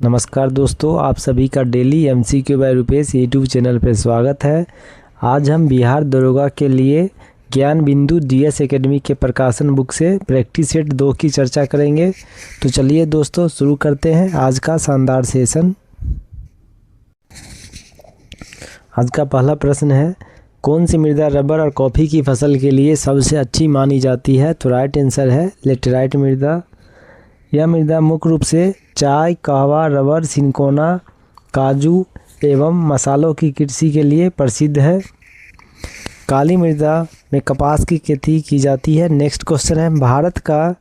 नमस्कार दोस्तों, आप सभी का daily MCQ by Rupesh YouTube channel पर स्वागत है। आज हम बिहार दरोगा के लिए ज्ञान बिंदु डीएस एकेडमी के प्रकाशन बुक से प्रैक्टिस सेट 2 की चर्चा करेंगे। तो चलिए दोस्तों शुरू करते हैं आज का शानदार सेशन। आज का पहला प्रश्न है, कौन सी मृदा रबर और कॉफ़ी की फसल के लिए सबसे अच्छी मानी जाती है? तो राइट आंसर है लेटेराइट मृदा। यह मृदा मुख्य रूप से चाय, कहवा, रबर, सिनकोना, काजू एवं मसालों की कृषि के लिए प्रसिद्ध है। काली मृदा में कपास की खेती की जाती है। नेक्स्ट क्वेश्चन है, भारत का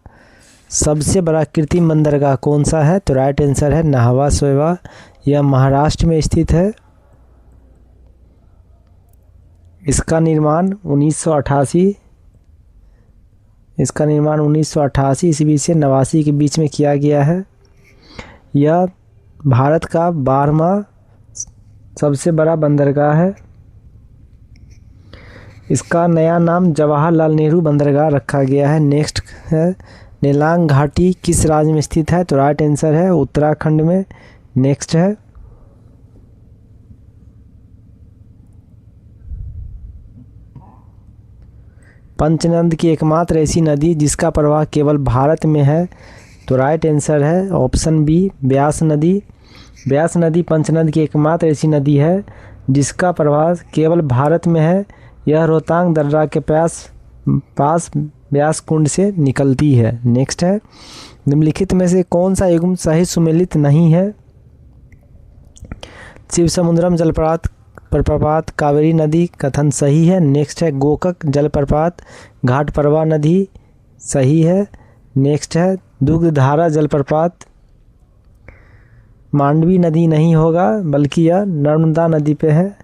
सबसे बड़ा कृत्रिम बंदरगाह कौन सा है? तो राइट आंसर है नाहवा सोयवा। यह महाराष्ट्र में स्थित है। इसका निर्माण 1988 ईस्वी से 89 के बीच में किया गया है। यह भारत का 12वां सबसे बड़ा बंदरगाह है। इसका नया नाम जवाहरलाल नेहरू बंदरगाह रखा गया है। नेक्स्ट है, नेलांग घाटी किस राज्य में स्थित है? तो राइट आंसर है उत्तराखंड में। नेक्स्ट है, पंचनद की एकमात्र ऐसी नदी जिसका प्रवाह केवल भारत में है? तो राइट आंसर है ऑप्शन बी ब्यास नदी। ब्यास नदी पंचनद की एकमात्र ऐसी नदी है जिसका प्रवाह केवल भारत में है। यह रोहतांग दर्रा के पास ब्यास कुंड से निकलती है। नेक्स्ट है, निम्नलिखित में से कौन सा युग्म सही सुमेलित नहीं है? शिवसमुद्रम जलप्रपात कावेरी नदी कथन सही है। नेक्स्ट है, गोकक जलप्रपात घाटप्रभा नदी सही है। नेक्स्ट है, दुग्धधारा जलप्रपात मांडवी नदी नहीं होगा बल्कि यह नर्मदा नदी पे है।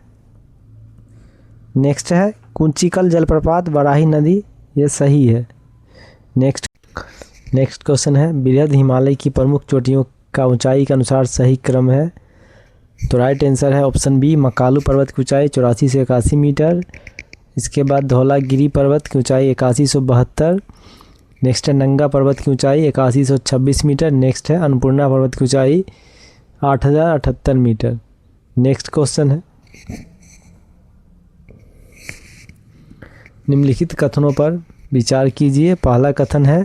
नेक्स्ट है, कुंचिकल जलप्रपात बराही नदी, यह सही है। नेक्स्ट क्वेश्चन है, बृहद हिमालय की प्रमुख चोटियों का ऊंचाई के अनुसार सही क्रम है? तो राइट आंसर है ऑप्शन बी मकालू पर्वत की ऊंचाई 84 से 81 मीटर। इसके बाद धौलागिरी पर्वत की ऊंचाई 8172। नेक्स्ट है, नंगा पर्वत की ऊंचाई 8126 मीटर। नेक्स्ट है, अन्नपूर्णा पर्वत की ऊंचाई 8078 मीटर। नेक्स्ट क्वेश्चन है, निम्नलिखित कथनों पर विचार कीजिए। पहला कथन है,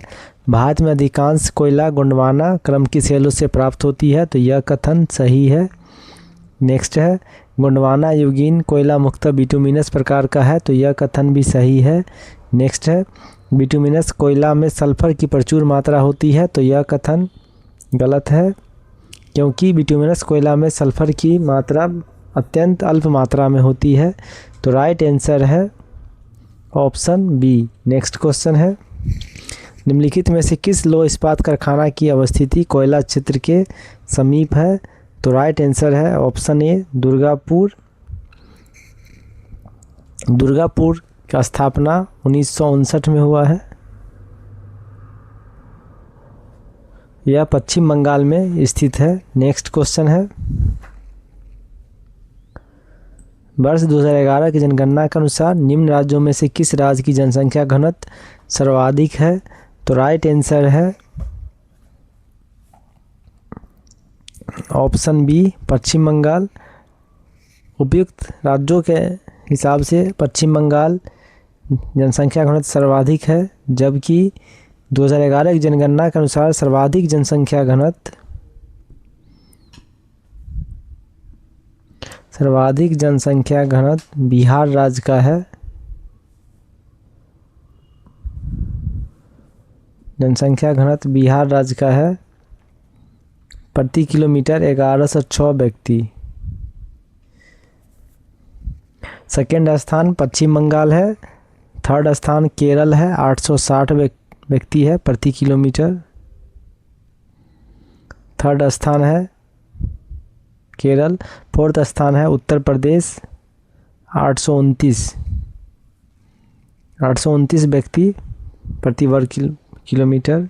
भारत में अधिकांश कोयला गोंडवाना क्रम की सेलों से प्राप्त होती है। तो यह कथन सही है। नेक्स्ट है, गोंडवाना युगीन कोयला मुख्यतः बिटुमिनस प्रकार का है। तो यह कथन भी सही है। नेक्स्ट है, बिटुमिनस कोयला में सल्फर की प्रचुर मात्रा होती है। तो यह कथन गलत है, क्योंकि बिटुमिनस कोयला में सल्फर की मात्रा अत्यंत अल्प मात्रा में होती है। तो राइट आंसर है ऑप्शन बी। नेक्स्ट क्वेश्चन है, निम्नलिखित में से किस लौह इस्पात कारखाना की अवस्थिति कोयला क्षेत्र के समीप है? तो राइट आंसर है ऑप्शन ए दुर्गापुर। दुर्गापुर का स्थापना 1959 में हुआ है। यह पश्चिम बंगाल में स्थित है। नेक्स्ट क्वेश्चन है, वर्ष 2011 की जनगणना के अनुसार निम्न राज्यों में से किस राज्य की जनसंख्या घनत्व सर्वाधिक है? तो राइट आंसर है ऑप्शन बी पश्चिम बंगाल। उपयुक्त राज्यों के हिसाब से पश्चिम बंगाल जनसंख्या घनत्व सर्वाधिक है, जबकि 2011 की जनगणना के अनुसार सर्वाधिक जनसंख्या घनत्व बिहार राज्य का है। जनसंख्या घनत्व बिहार राज्य का है, प्रति किलोमीटर 1106 व्यक्ति। सेकेंड स्थान पश्चिम बंगाल है। थर्ड स्थान केरल है, 860 व्यक्ति है प्रति किलोमीटर। थर्ड स्थान है केरल। फोर्थ स्थान है उत्तर प्रदेश, 829 व्यक्ति प्रति वर्ग किलोमीटर।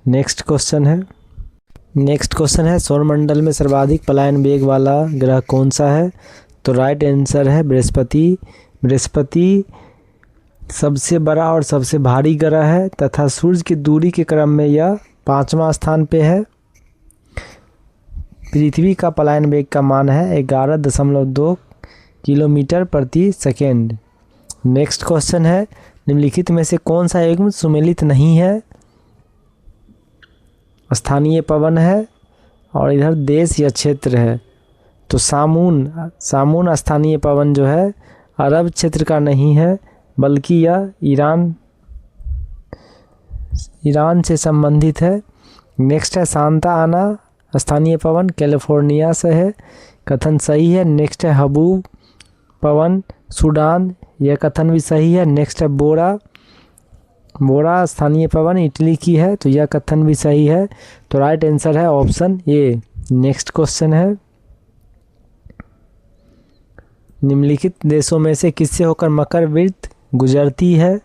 नेक्स्ट क्वेश्चन है, सौरमंडल में सर्वाधिक पलायन वेग वाला ग्रह कौन सा है? तो राइट आंसर है बृहस्पति। बृहस्पति सबसे बड़ा और सबसे भारी ग्रह है तथा सूर्य की दूरी के क्रम में यह 5वां स्थान पे है। पृथ्वी का पलायन वेग का मान है 11.2 किलोमीटर प्रति सेकेंड। नेक्स्ट क्वेश्चन है, निम्नलिखित में से कौन सा युग्म सुमेलित नहीं है? स्थानीय पवन है और इधर देश या क्षेत्र है। तो सामून स्थानीय पवन जो है अरब क्षेत्र का नहीं है, बल्कि यह ईरान से संबंधित है। नेक्स्ट है, सांता आना स्थानीय पवन कैलिफोर्निया से है, कथन सही है। नेक्स्ट है, हबूब पवन सूडान, यह कथन भी सही है। नेक्स्ट है, बोरा स्थानीय पवन इटली की है, तो यह कथन भी सही है। तो राइट आंसर है ऑप्शन ए। नेक्स्ट क्वेश्चन है, निम्नलिखित देशों में से किससे होकर मकर वृत्त गुजरती है?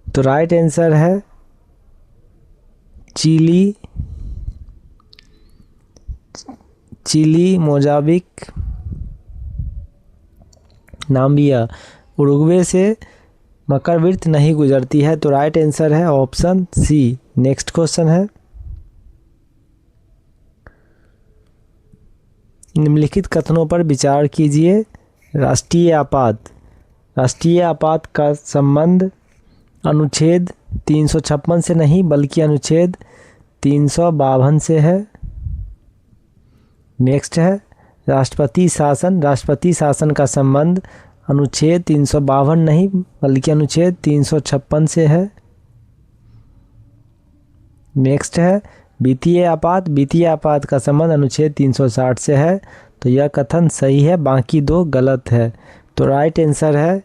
तो राइट आंसर है चिली, मोजाम्बिक, नामीबिया, उरुग्वे से मकर वृत्त नहीं गुजरती है। तो राइट आंसर है ऑप्शन सी। नेक्स्ट क्वेश्चन है, निम्नलिखित कथनों पर विचार कीजिए। राष्ट्रीय आपात का संबंध अनुच्छेद 356 से नहीं बल्कि अनुच्छेद 352 से है। नेक्स्ट है, राष्ट्रपति शासन का संबंध अनुच्छेद 352 नहीं बल्कि अनुच्छेद 356 से है। नेक्स्ट है, वित्तीय आपात का संबंध अनुच्छेद 360 से है। तो यह कथन सही है, बाकी दो गलत है। तो राइट आंसर है,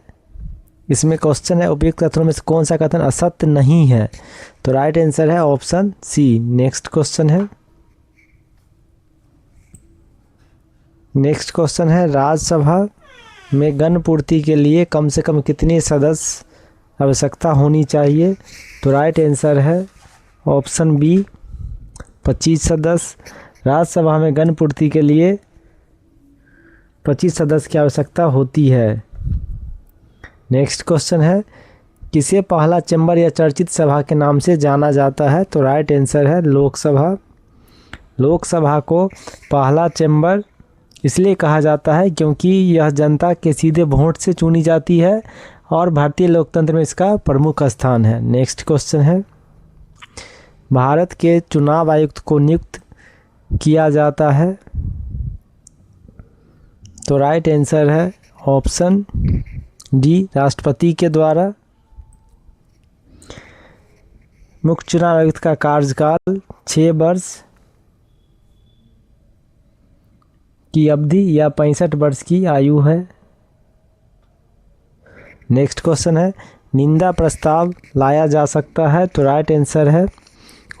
इसमें क्वेश्चन है उपयुक्त कथनों में से कौन सा कथन असत्य नहीं है? तो राइट आंसर है ऑप्शन सी। नेक्स्ट क्वेश्चन है, राज्यसभा में गण पूर्ति के लिए कम से कम कितने सदस्य आवश्यकता होनी चाहिए? तो राइट आंसर है ऑप्शन बी 25 सदस्य। राज्यसभा में गण पूर्ति के लिए 25 सदस्य की आवश्यकता होती है। नेक्स्ट क्वेश्चन है, किसे पहला चैम्बर या चर्चित सभा के नाम से जाना जाता है? तो राइट आंसर है लोकसभा को पहला चैम्बर इसलिए कहा जाता है क्योंकि यह जनता के सीधे वोट से चुनी जाती है और भारतीय लोकतंत्र में इसका प्रमुख स्थान है। नेक्स्ट क्वेश्चन है, भारत के चुनाव आयुक्त को नियुक्त किया जाता है? तो राइट आंसर है ऑप्शन डी, राष्ट्रपति के द्वारा। मुख्य चुनाव आयुक्त का कार्यकाल 6 वर्ष की अवधि या 65 वर्ष की आयु है। नेक्स्ट क्वेश्चन है, निंदा प्रस्ताव लाया जा सकता है? तो राइट आंसर है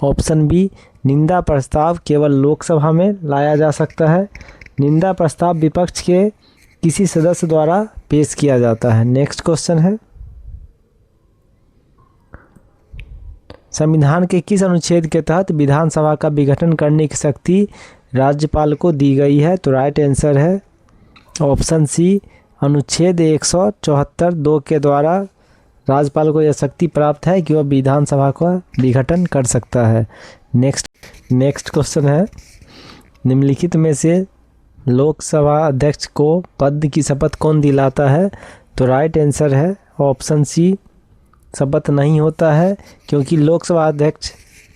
ऑप्शन बी, निंदा प्रस्ताव केवल लोकसभा में लाया जा सकता है। निंदा प्रस्ताव विपक्ष के किसी सदस्य द्वारा पेश किया जाता है। नेक्स्ट क्वेश्चन है, संविधान के किस अनुच्छेद के तहत विधानसभा का विघटन करने की शक्ति राज्यपाल को दी गई है? तो राइट आंसर है ऑप्शन सी, अनुच्छेद 174(2) के द्वारा राज्यपाल को यह शक्ति प्राप्त है कि वह विधानसभा का विघटन कर सकता है। नेक्स्ट क्वेश्चन है, निम्नलिखित में से लोकसभा अध्यक्ष को पद की शपथ कौन दिलाता है? तो राइट आंसर है ऑप्शन सी, शपथ नहीं होता है क्योंकि लोकसभा अध्यक्ष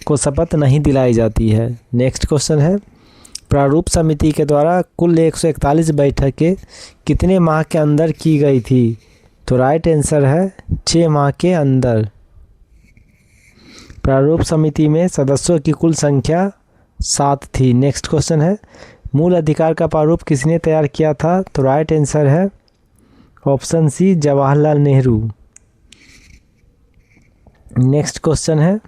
को शपथ नहीं दिलाई जाती है। नेक्स्ट क्वेश्चन है, प्रारूप समिति के द्वारा कुल 141 बैठकें कितने माह के अंदर की गई थी? तो राइट आंसर है 6 माह के अंदर। प्रारूप समिति में सदस्यों की कुल संख्या 7 थी। नेक्स्ट क्वेश्चन है, मूल अधिकार का प्रारूप किसने तैयार किया था? तो राइट आंसर है option C, Jawaharlal Nehru. Next question है,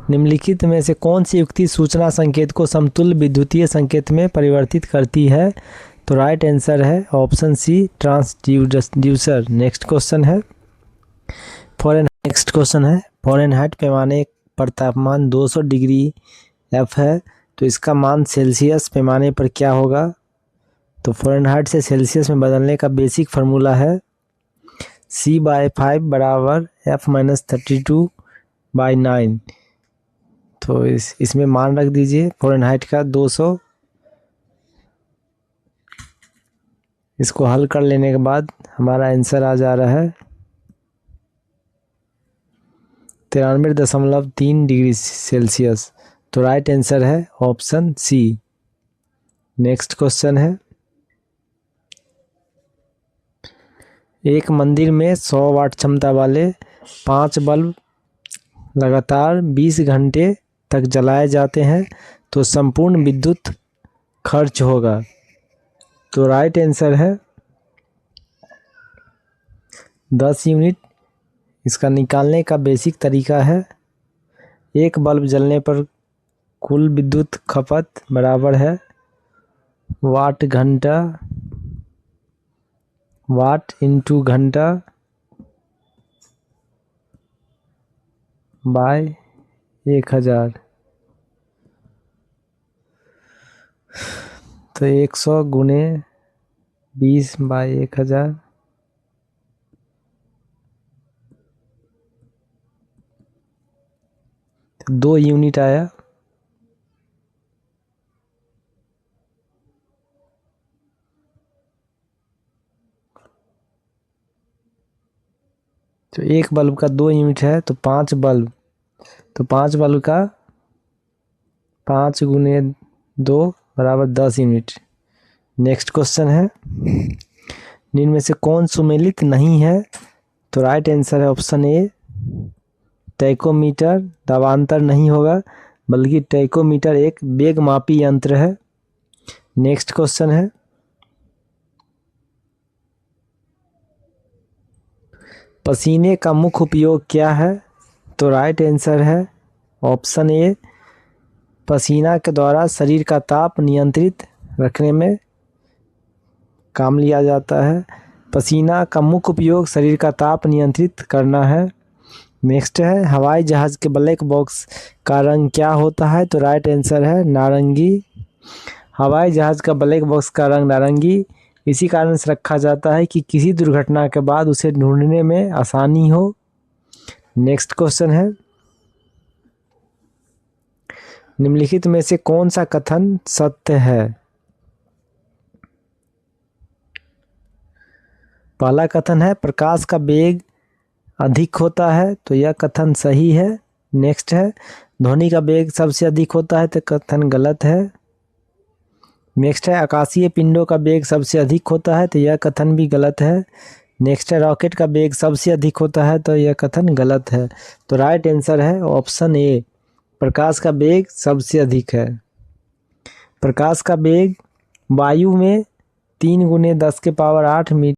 निम्नलिखित में से कौन सी युक्ति सूचना संकेत को समतुल्य विद्युतीय संकेत में परिवर्तित करती है? तो राइट आंसर है option C, transducer. Next question है, फ़ारेनहाइट पैमाने पर तापमान 200 डिग्री एफ है, तो इसका मान सेल्सियस पैमाने पर क्या होगा? तो फ़ारेनहाइट से सेल्सियस में बदलने का बेसिक फार्मूला है C/5 बराबर F-32/9। तो इसमें मान रख दीजिए फ़ारेनहाइट का 200। इसको हल कर लेने के बाद हमारा आंसर आ जा रहा है 93.3 डिग्री सेल्सियस। तो राइट आंसर है ऑप्शन सी। नेक्स्ट क्वेश्चन है, एक मंदिर में 100 वाट क्षमता वाले 5 बल्ब लगातार 20 घंटे तक जलाए जाते हैं तो संपूर्ण विद्युत खर्च होगा। तो राइट आंसर है 10 यूनिट। इसका निकालने का बेसिक तरीका है, एक बल्ब जलने पर कुल विद्युत खपत बराबर है वाट घंटा, वाट इंटू घंटा बाय 1000। तो 100 गुने 20 बाय 1000। तो 2 यूनिट आया। तो एक बल्ब का 2 यूनिट है तो 5 बल्ब, तो 5 बल्ब का 5 गुने 2 बराबर 10 यूनिट। नेक्स्ट क्वेश्चन है, निम्न में से कौन सुमेलित नहीं है? तो राइट आंसर है ऑप्शन ए टैकोमीटर। दबांतर नहीं होगा बल्कि टैकोमीटर एक वेग मापी यंत्र है। नेक्स्ट क्वेश्चन है, पसीने का मुख्य उपयोग क्या है? तो राइट आंसर है ऑप्शन ए पसीना के द्वारा शरीर का ताप नियंत्रित रखने में काम लिया जाता है। पसीना का मुख्य उपयोग शरीर का ताप नियंत्रित करना है। नेक्स्ट है, हवाई जहाज के ब्लैक बॉक्स का रंग क्या होता है? तो राइट आंसर है नारंगी। हवाई जहाज का ब्लैक बॉक्स का रंग नारंगी इसी कारण से रखा जाता है कि किसी दुर्घटना के बाद उसे ढूंढने में आसानी हो। नेक्स्ट क्वेश्चन है, निम्नलिखित में से कौन सा कथन सत्य है? पहला कथन है प्रकाश का वेग अधिक होता है, तो यह कथन सही है। नेक्स्ट है, ध्वनि का वेग सबसे अधिक होता है, तो कथन गलत है। नेक्स्ट है, आकाशीय पिंडों का वेग सबसे अधिक होता है, तो यह कथन भी गलत है। नेक्स्ट है, रॉकेट का वेग सबसे अधिक होता है, तो यह कथन गलत है। तो राइट आंसर है ऑप्शन ए प्रकाश का वेग सबसे अधिक है। प्रकाश का वेग वायु में 3 गुने 10 के पावर 8 मीटर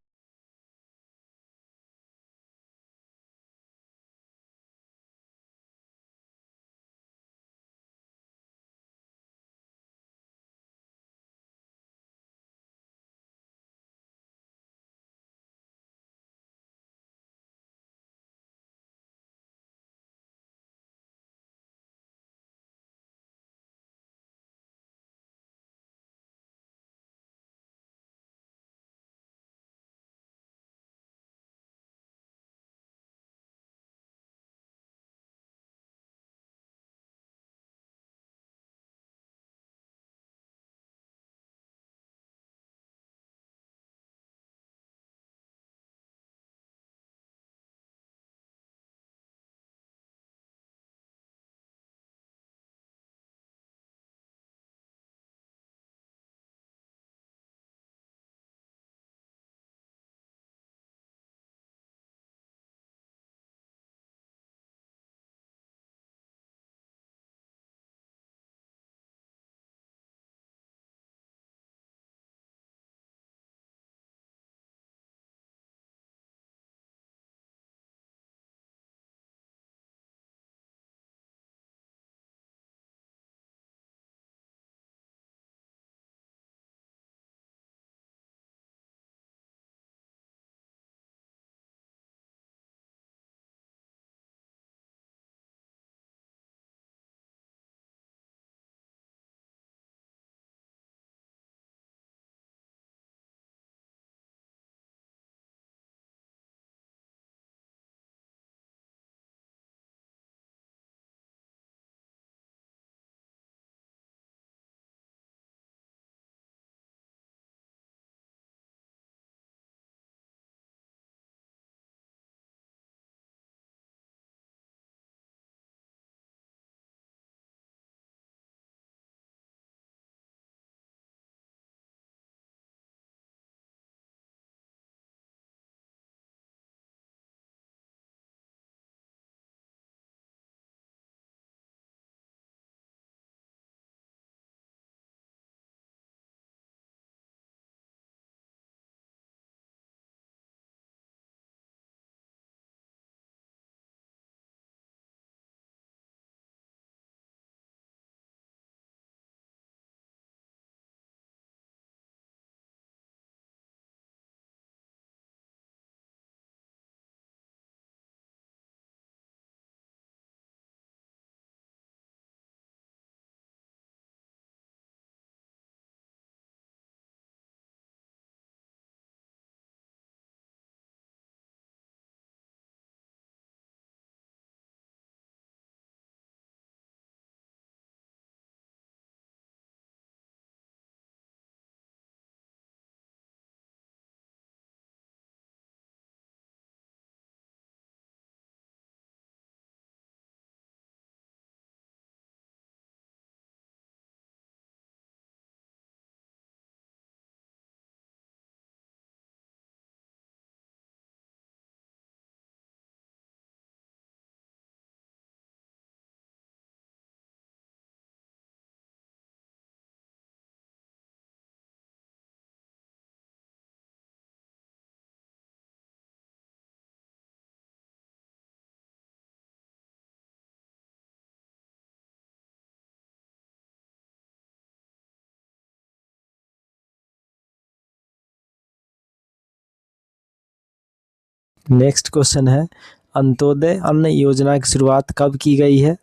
नेक्स्ट क्वेश्चन है, अंत्योदय अन्न योजना की शुरुआत कब की गई है?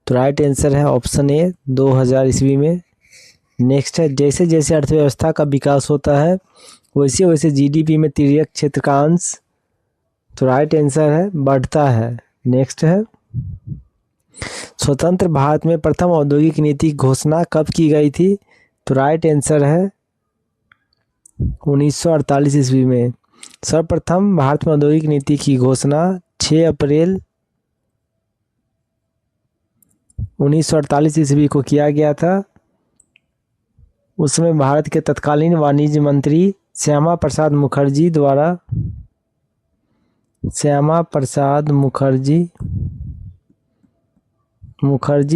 तो राइट आंसर है ऑप्शन ए 2000 ईस्वी में। नेक्स्ट है, जैसे जैसे अर्थव्यवस्था का विकास होता है वैसे वैसे जीडीपी में तृतीयक क्षेत्र का अंश, तो राइट आंसर है बढ़ता है। नेक्स्ट है, स्वतंत्र भारत में प्रथम औद्योगिक नीति की घोषणा कब की गई थी? तो राइट आंसर है 1948 ईस्वी में। सर्वप्रथम भारत में औद्योगिक नीति की घोषणा 6 अप्रैल 1948 ईस्वी को किया गया था। उसमें भारत के तत्कालीन वाणिज्य मंत्री श्यामा प्रसाद मुखर्जी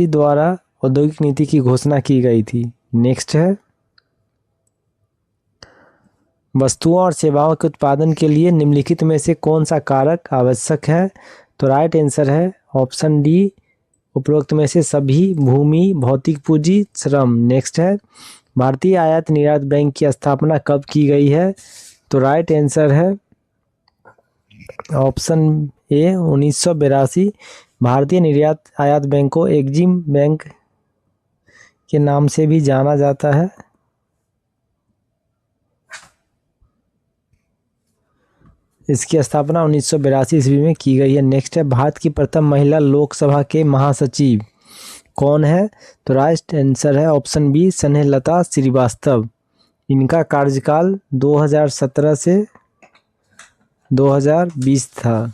द्वारा औद्योगिक नीति की घोषणा की गई थी। नेक्स्ट है, वस्तुओं और सेवाओं के उत्पादन के लिए निम्नलिखित में से कौन सा कारक आवश्यक है? तो राइट आंसर है ऑप्शन डी, उपरोक्त में से सभी, भूमि, भौतिक पूंजी, श्रम। नेक्स्ट है, भारतीय आयात निर्यात बैंक की स्थापना कब की गई है? तो राइट आंसर है ऑप्शन ए 1982। भारतीय निर्यात आयात बैंक को एग्जिम बैंक के नाम से भी जाना जाता है। इसकी स्थापना 1982 ईस्वी में की गई है। नेक्स्ट है, भारत की प्रथम महिला लोकसभा के महासचिव कौन है? तो राइट आंसर है ऑप्शन बी, स्नेहलता श्रीवास्तव। इनका कार्यकाल 2017 से 2020 था।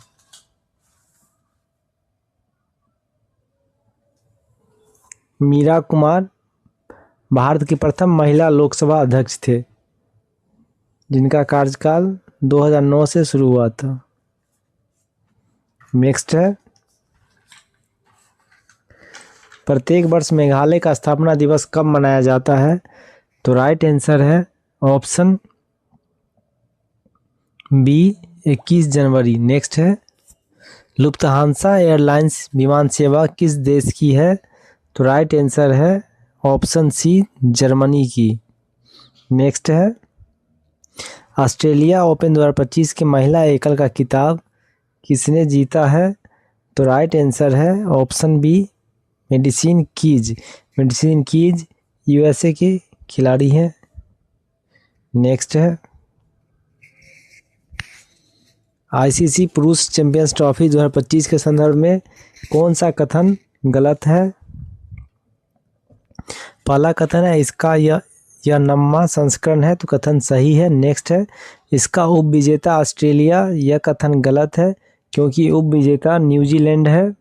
मीरा कुमार भारत की प्रथम महिला लोकसभा अध्यक्ष थे, जिनका कार्यकाल 2009 से शुरू हुआ था। नेक्स्ट है, प्रत्येक वर्ष मेघालय का स्थापना दिवस कब मनाया जाता है? तो राइट आंसर है ऑप्शन बी, 21 जनवरी। नेक्स्ट है, लुफ्थहांसा एयरलाइंस विमान सेवा किस देश की है? तो राइट आंसर है ऑप्शन सी, जर्मनी की। नेक्स्ट है, ऑस्ट्रेलिया ओपन 2025 के महिला एकल का खिताब किसने जीता है? तो राइट आंसर है option B, Madison Keys USA के खिलाड़ी हैं। नेक्स्ट है, आईसीसी पुरुष चैंपियंस ट्रॉफी 2025 के संदर्भ में कौन सा कथन गलत है? पहला कथन है इसका यह नम्मा संस्करण है, तो कथन सही है। नेक्स्ट है, इसका उप विजेता ऑस्ट्रेलिया, यह कथन गलत है क्योंकि उप विजेता न्यूजीलैंड है।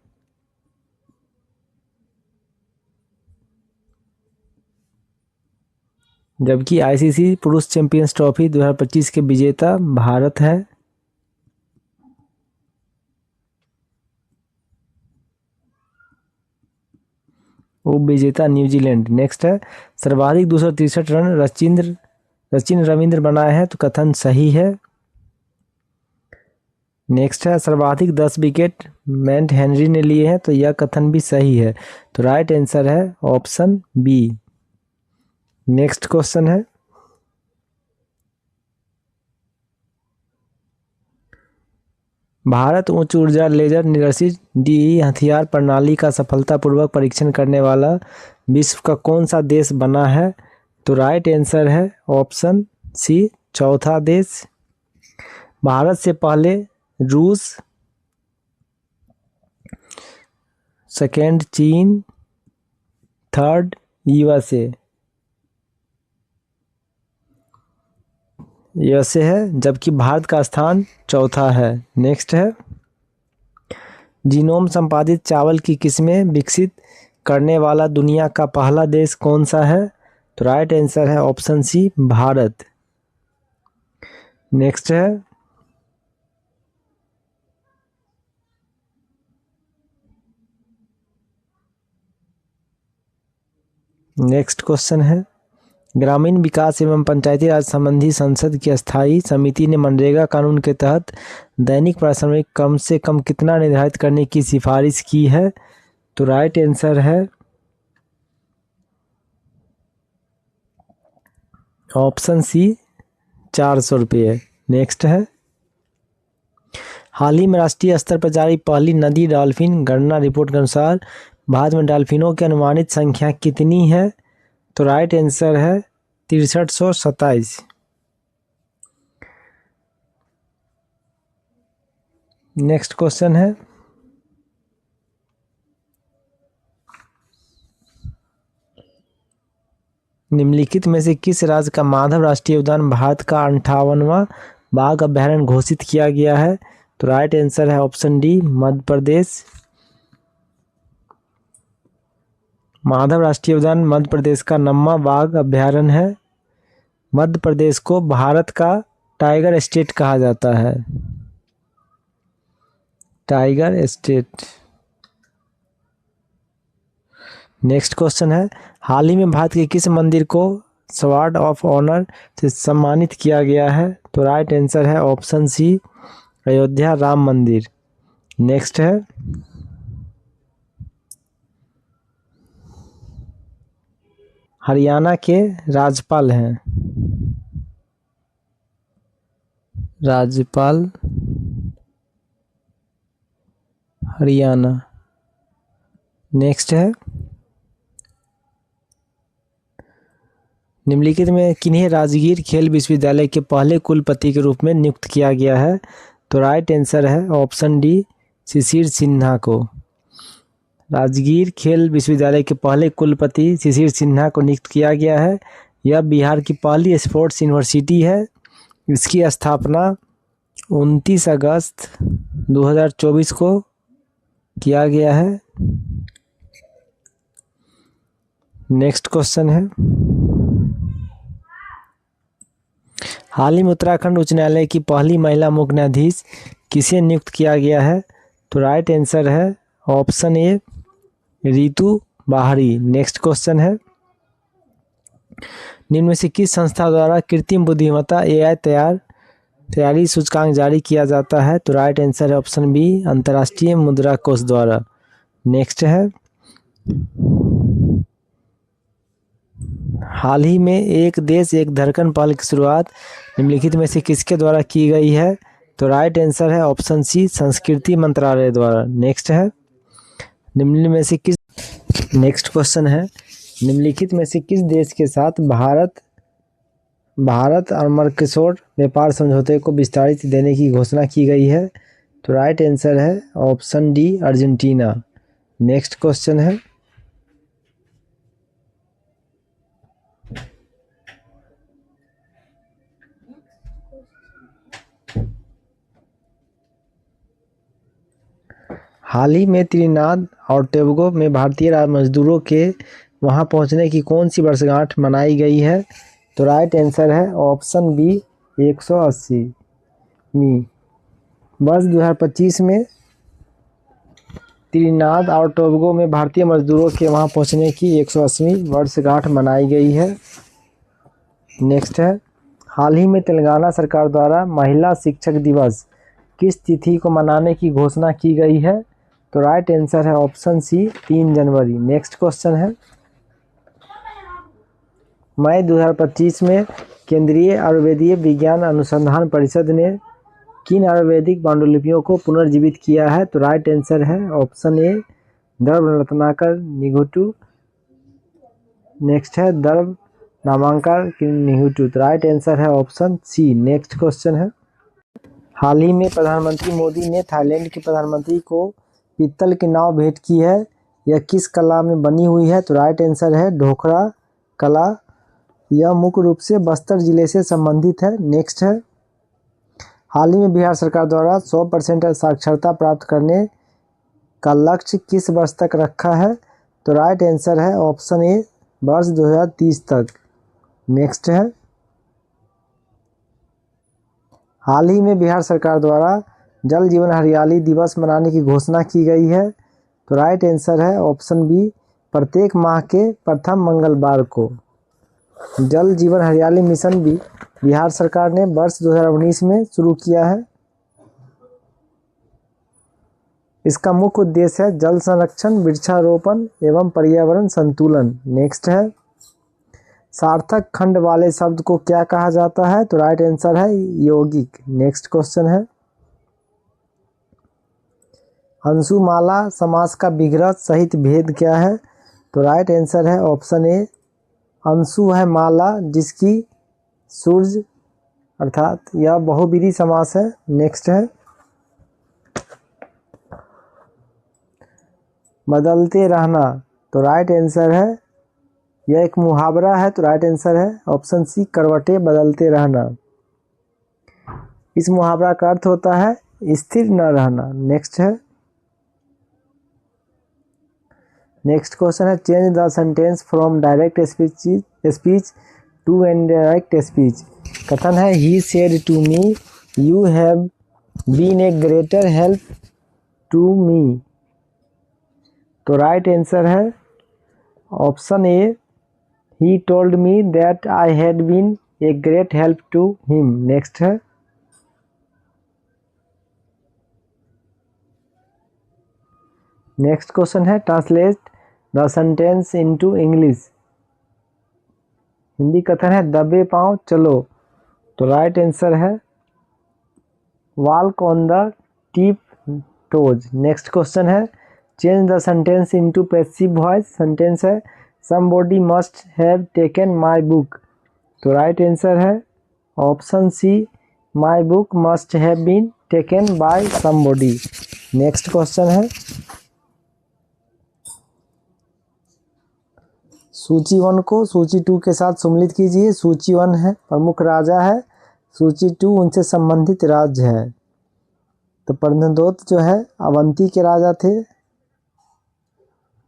जबकि आईसीसी पुरुष चैंपियंस ट्रॉफी 2025 के विजेता भारत है। उप विजेता न्यूजीलैंड। नेक्स्ट है, सर्वाधिक 263 रन सचिन रविंद्र बनाए हैं, तो कथन सही है। नेक्स्ट है, सर्वाधिक 10 विकेट मैट हेनरी ने लिए हैं, तो यह कथन भी सही है। तो राइट आंसर है ऑप्शन बी। नेक्स्ट क्वेश्चन है, भारत उच्च ऊर्जा लेजर निर्देशित डीई हथियार प्रणाली का सफलतापूर्वक परीक्षण करने वाला विश्व का कौन सा देश बना है? तो राइट आंसर है ऑप्शन सी, चौथा देश। भारत से पहले रूस, सेकेंड चीन, थर्ड यूएसए है, जबकि भारत का स्थान चौथा है। नेक्स्ट है, जीनोम संपादित चावल की किस्में विकसित करने वाला दुनिया का पहला देश कौन सा है? तो राइट आंसर है ऑप्शन सी, भारत। नेक्स्ट है, नेक्स्ट क्वेश्चन है, ग्रामीण विकास एवं पंचायती राज संबंधी संसद की स्थायी समिति ने मनरेगा कानून के तहत दैनिक पारिश्रमिक कम से कम कितना निर्धारित करने की सिफारिश की है? तो राइट आंसर है ऑप्शन सी, 400 रुपये। नेक्स्ट है, हाल ही में राष्ट्रीय स्तर पर जारी पहली नदी डॉल्फिन गणना रिपोर्ट के अनुसार भारत में डॉल्फिनों की अनुमानित संख्या कितनी है? तो राइट आंसर है 6327। नेक्स्ट क्वेश्चन है, निम्नलिखित में से किस राज्य का माधव राष्ट्रीय उद्यान भारत का 58वां बाघ अभयारण्य घोषित किया गया है? तो राइट आंसर है ऑप्शन डी, मध्य प्रदेश। माधव राष्ट्रीय उद्यान मध्य प्रदेश का 9वां बाघ अभयारण्य है। मध्य प्रदेश को भारत का टाइगर स्टेट कहा जाता है, टाइगर स्टेट। नेक्स्ट क्वेश्चन है, हाल ही में भारत के किस मंदिर को स्वॉर्ड ऑफ ऑनर से सम्मानित किया गया है? तो राइट आंसर है ऑप्शन सी, अयोध्या राम मंदिर। नेक्स्ट है, हरियाणा के राज्यपाल हैं, राज्यपाल हरियाणा। नेक्स्ट है, निम्नलिखित में किन्हें राजगीर खेल विश्वविद्यालय के पहले कुलपति के रूप में नियुक्त किया गया है? तो राइट आंसर है ऑप्शन डी, शिशिर सिन्हा को। राजगीर खेल विश्वविद्यालय के पहले कुलपति शिशिर सिन्हा को नियुक्त किया गया है। यह बिहार की पहली स्पोर्ट्स यूनिवर्सिटी है। इसकी स्थापना 29 अगस्त 2024 को किया गया है। नेक्स्ट क्वेश्चन है, हाल ही में उत्तराखंड उच्च न्यायालय की पहली महिला मुख्य न्यायाधीश किसे नियुक्त किया गया है? तो राइट आंसर है ऑप्शन ए, रीतू बाहरी। नेक्स्ट क्वेश्चन है, निम्न में से किस संस्था द्वारा कृत्रिम बुद्धिमत्ता AI तैयारी सूचकांक जारी किया जाता है? तो राइट आंसर है ऑप्शन बी, अंतर्राष्ट्रीय मुद्रा कोष द्वारा। नेक्स्ट है, हाल ही में एक देश एक धड़कन पहल की शुरुआत निम्नलिखित में से किसके द्वारा की गई है? तो राइट आंसर है ऑप्शन सी, संस्कृति मंत्रालय द्वारा। नेक्स्ट है, निम्न में से किस नेक्स्ट क्वेश्चन है, निम्नलिखित में से किस देश के साथ भारत और मर्कोसुर व्यापार समझौते को विस्तारित देने की घोषणा की गई है? तो राइट आंसर है option D, Argentina. Next question है, हाल ही में त्रिनाद और टोबैगो में भारतीय मजदूरों के वहां पहुंचने की कौन सी वर्षगांठ मनाई गई है? तो राइट आंसर है ऑप्शन बी, 180वीं। वर्ष 2025 में त्रिनाद और टोबैगो में भारतीय मजदूरों के वहां पहुंचने की 180वीं वर्षगांठ मनाई गई है। नेक्स्ट है, हाल ही में तेलंगाना सरकार द्वारा महिला शिक्षक दिवस किस तिथि को मनाने की घोषणा की गई है? तो राइट आंसर है ऑप्शन सी, 3 जनवरी। नेक्स्ट क्वेश्चन है, मई 2025 में केंद्रीय आयुर्वेदीय विज्ञान अनुसंधान परिषद ने किन आयुर्वेदिक पांडुलिपियों को पुनर्जीवित किया है? तो राइट आंसर है ऑप्शन ए, द्रव रत्नाकर निघुटु। नेक्स्ट है, द्रव नामांकर निघुटु। तो राइट आंसर है ऑप्शन सी। नेक्स्ट क्वेश्चन है, हाल ही में प्रधानमंत्री मोदी ने थाईलैंड के प्रधानमंत्री को पीतल की नाव भेंट की है। यह किस कला में बनी हुई है? तो राइट आंसर है ढोकरा कला। यह मुख्य रूप से बस्तर जिले से संबंधित है। नेक्स्ट है, हाल ही में बिहार सरकार द्वारा 100% साक्षरता प्राप्त करने का लक्ष्य किस वर्ष तक रखा है? तो राइट आंसर है ऑप्शन ए, वर्ष 2030 तक। नेक्स्ट है, हाल ही में बिहार सरकार द्वारा जल जीवन हरियाली दिवस मनाने की घोषणा की गई है। तो राइट आंसर है ऑप्शन बी, प्रत्येक माह के प्रथम मंगलवार को। जल जीवन हरियाली मिशन भी बिहार सरकार ने वर्ष 2019 में शुरू किया है। इसका मुख्य उद्देश्य है जल संरक्षण, वृक्षारोपण एवं पर्यावरण संतुलन। नेक्स्ट है, सार्थक खंड वाले शब्द को क्या कहा जाता है? तो राइट आंसर है यौगिक। नेक्स्ट क्वेश्चन है, अंशुमाला समास का विग्रह सहित भेद क्या है? तो राइट आंसर है ऑप्शन ए, अंशु है माला जिसकी सूर्य, अर्थात यह बहुब्रीहि समास है। नेक्स्ट है बदलते रहना, तो राइट आंसर है, यह एक मुहावरा है, तो राइट आंसर है ऑप्शन सी, करवटे बदलते रहना। इस मुहावरा का अर्थ होता है स्थिर न रहना। नेक्स्ट क्वेश्चन है change the sentence from direct speech to indirect speech. कथन है he said to me you have been a greater help to me. तो राइट आंसर है option A, he told me that I had been a great help to him. Next है next question है translate the sentence into English. Hindi कथन है दबे पांव चलो, तो राइट आंसर है walk on the tip toes. Next question है change the sentence into passive voice. Sentence है somebody must have taken my book. तो राइट आंसर है option C, my book must have been taken by somebody. Next question है सूची 1 को सूची 2 के साथ सम्मिलित कीजिए। सूची 1 है प्रमुख राजा है, सूची 2 उनसे संबंधित राज्य है। तो प्रद्योत जो है अवंती के राजा थे।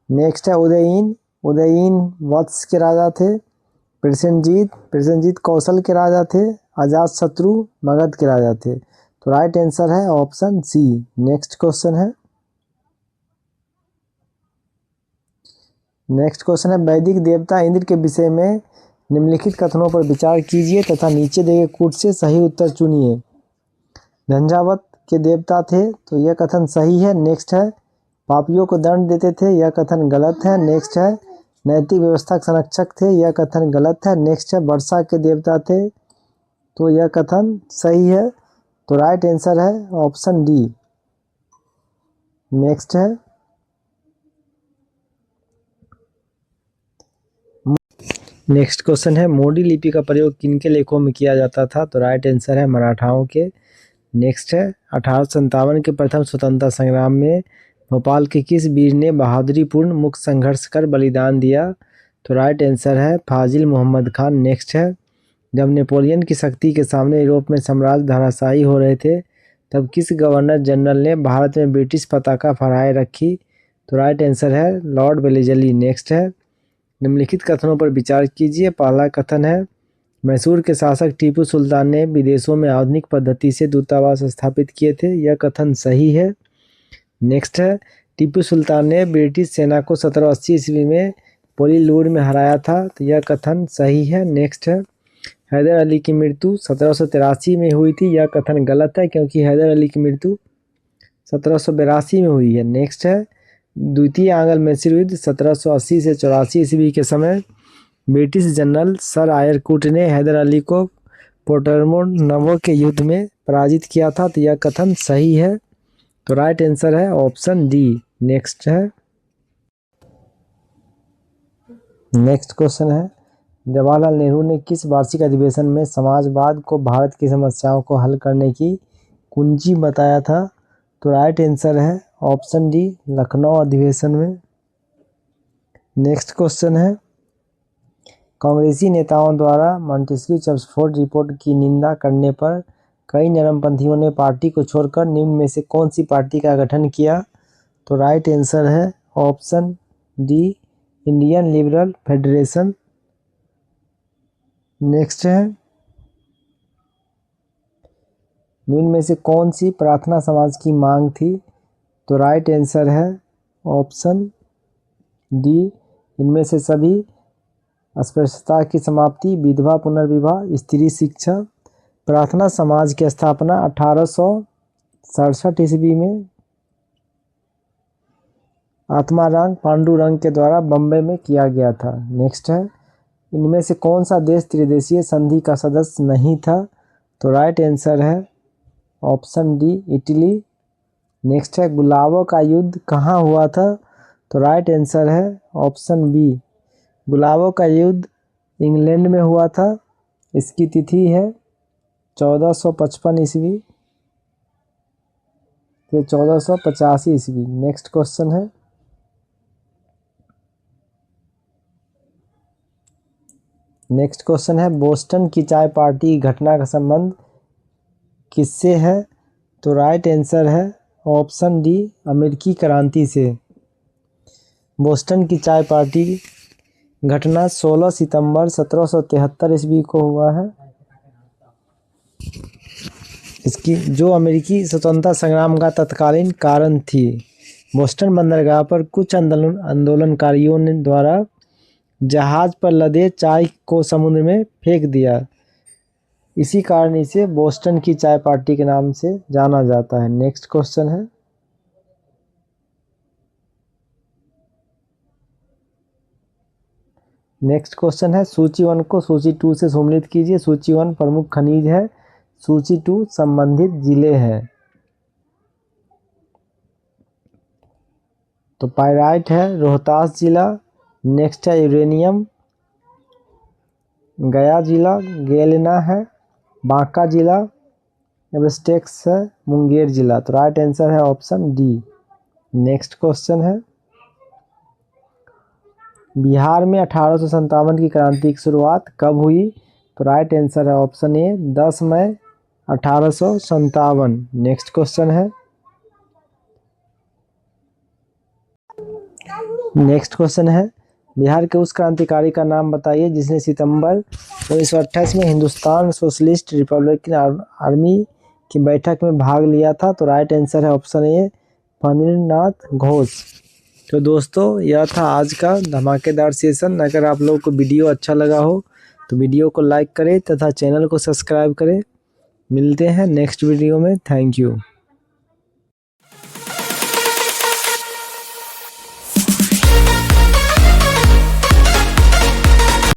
नेक्स्ट है उदयीन वत्स के राजा थे। प्रसेनजीत कौशल के राजा थे। अजातशत्रु मगध के राजा थे। तो राइट आंसर है ऑप्शन सी। नेक्स्ट क्वेश्चन है वैदिक देवता इंद्र के विषय में निम्नलिखित कथनों पर विचार कीजिए तथा नीचे दिए गए कूट से सही उत्तर चुनिए। झंझावत के देवता थे, तो यह कथन सही है। नेक्स्ट है पापियों को दंड देते थे, यह कथन गलत है। नेक्स्ट है नैतिक व्यवस्था के संरक्षक थे, यह कथन गलत है। नेक्स्ट है वर्षा के देवता थे, तो यह कथन सही है। तो राइट आंसर है ऑप्शन डी। नेक्स्ट है नेक्स्ट क्वेश्चन है मोडी लिपि का प्रयोग किनके लेखों में किया जाता था? तो राइट आंसर है मराठाओं के। नेक्स्ट है 1857 के प्रथम स्वतंत्रता संग्राम में भोपाल के किस वीर ने बहादुरीपूर्ण मुख्य संघर्ष कर बलिदान दिया? तो राइट आंसर है फाजिल मोहम्मद खान। नेक्स्ट है जब नेपोलियन की शक्ति के सामने यूरोप में साम्राज्य धराशायी हो रहे थे तब किस गवर्नर जनरल ने भारत में ब्रिटिश पताका फहराए रखी? तो राइट आंसर है लॉर्ड वेलेजली। नेक्स्ट है निम्नलिखित कथनों पर विचार कीजिए। पहला कथन है मैसूर के शासक टीपू सुल्तान ने विदेशों में आधुनिक पद्धति से दूतावास स्थापित किए थे, यह कथन सही है। नेक्स्ट है टीपू सुल्तान ने ब्रिटिश सेना को 1780 ईस्वी में पोलीलूर में हराया था, तो यह कथन सही है। नेक्स्ट है हैदर अली की मृत्यु 1783 में हुई थी, यह कथन गलत है क्योंकि हैदर अली की मृत्यु 1782 में हुई है। नेक्स्ट है द्वितीय आंग्ल मैसूर युद्ध 1780 से 84 ईस्वी के समय ब्रिटिश जनरल सर आयरकूट ने हैदर अली को पोर्टरमोनवो के युद्ध में पराजित किया था, तो यह कथन सही है। तो राइट आंसर है ऑप्शन डी। नेक्स्ट क्वेश्चन है जवाहरलाल नेहरू ने किस वार्षिक अधिवेशन में समाजवाद को भारत की समस्याओं को हल करने की कुंजी बताया था? तो राइट आंसर है ऑप्शन डी, लखनऊ अधिवेशन में। नेक्स्ट क्वेश्चन है कांग्रेसी नेताओं द्वारा मॉन्टेस्क्यू चेम्सफोर्ड रिपोर्ट की निंदा करने पर कई नरमपंथियों ने पार्टी को छोड़कर निम्न में से कौन सी पार्टी का गठन किया? तो राइट आंसर है option D, Indian liberal federation. Next है निम्न में से कौन सी प्रार्थना समाज की मांग थी? तो राइट आंसर है ऑप्शन डी, इनमें से सभी अस्पृश्यता की समाप्ति, विधवा पुनर्विवाह, स्त्री शिक्षा। प्रार्थना समाज की स्थापना 1867 ईस्वी में आत्माराम पांडुरंग के द्वारा बम्बई में किया गया था। नेक्स्ट है इनमें से कौन सा देश त्रिदेशीय संधि का सदस्य नहीं था? तो राइट आंसर है ऑप्शन डी, इटली। नेक्स्ट है गुलाबों का युद्ध कहाँ हुआ था? तो राइट आंसर है ऑप्शन बी, गुलाबों का युद्ध इंग्लैंड में हुआ था। इसकी तिथि है 1455 ईस्वी फिर 1485 ईस्वी। नेक्स्ट क्वेश्चन है, बोस्टन की चाय पार्टी की घटना का संबंध किससे है? तो राइट आंसर है ऑप्शन डी, अमेरिकी क्रांति से। बोस्टन की चाय पार्टी घटना 16 सितंबर 1773 ईस्वी को हुआ है। इसकी जो अमेरिकी स्वतंत्रता संग्राम का तत्कालीन कारण थी। बोस्टन बंदरगाह पर कुछ आंदोलनकारियों ने द्वारा जहाज पर लदे चाय को समुद्र में फेंक दिया। इसी कारण इसे बोस्टन की चाय पार्टी के नाम से जाना जाता है। नेक्स्ट क्वेश्चन है, सूची 1 को सूची 2 से सम्मिलित कीजिए। सूची 1 प्रमुख खनिज है, सूची 2 संबंधित जिले हैं। तो पाइराइट है रोहतास जिला। नेक्स्ट है यूरेनियम, गया जिला। गैलेना है बांका जिला। एब्स्टेक्स है मुंगेर जिला। तो राइट आंसर है ऑप्शन डी। नेक्स्ट क्वेश्चन है, बिहार में 1857 की क्रांति की शुरुआत कब हुई? तो राइट आंसर है ऑप्शन ए, 10 मई 1857। नेक्स्ट क्वेश्चन है, बिहार के उस क्रांतिकारी का नाम बताइए जिसने सितंबर 1928 में हिंदुस्तान सोशलिस्ट रिपब्लिकन आर्मी की बैठक में भाग लिया था। तो राइट आंसर है ऑप्शन ए, फणींद्रनाथ घोष। तो दोस्तों यह था आज का धमाकेदार सेशन। अगर आप लोगों को वीडियो अच्छा लगा हो तो वीडियो को लाइक करें तथा चैनल को सब्सक्राइब करें। मिलते हैं नेक्स्ट वीडियो में। Thank you.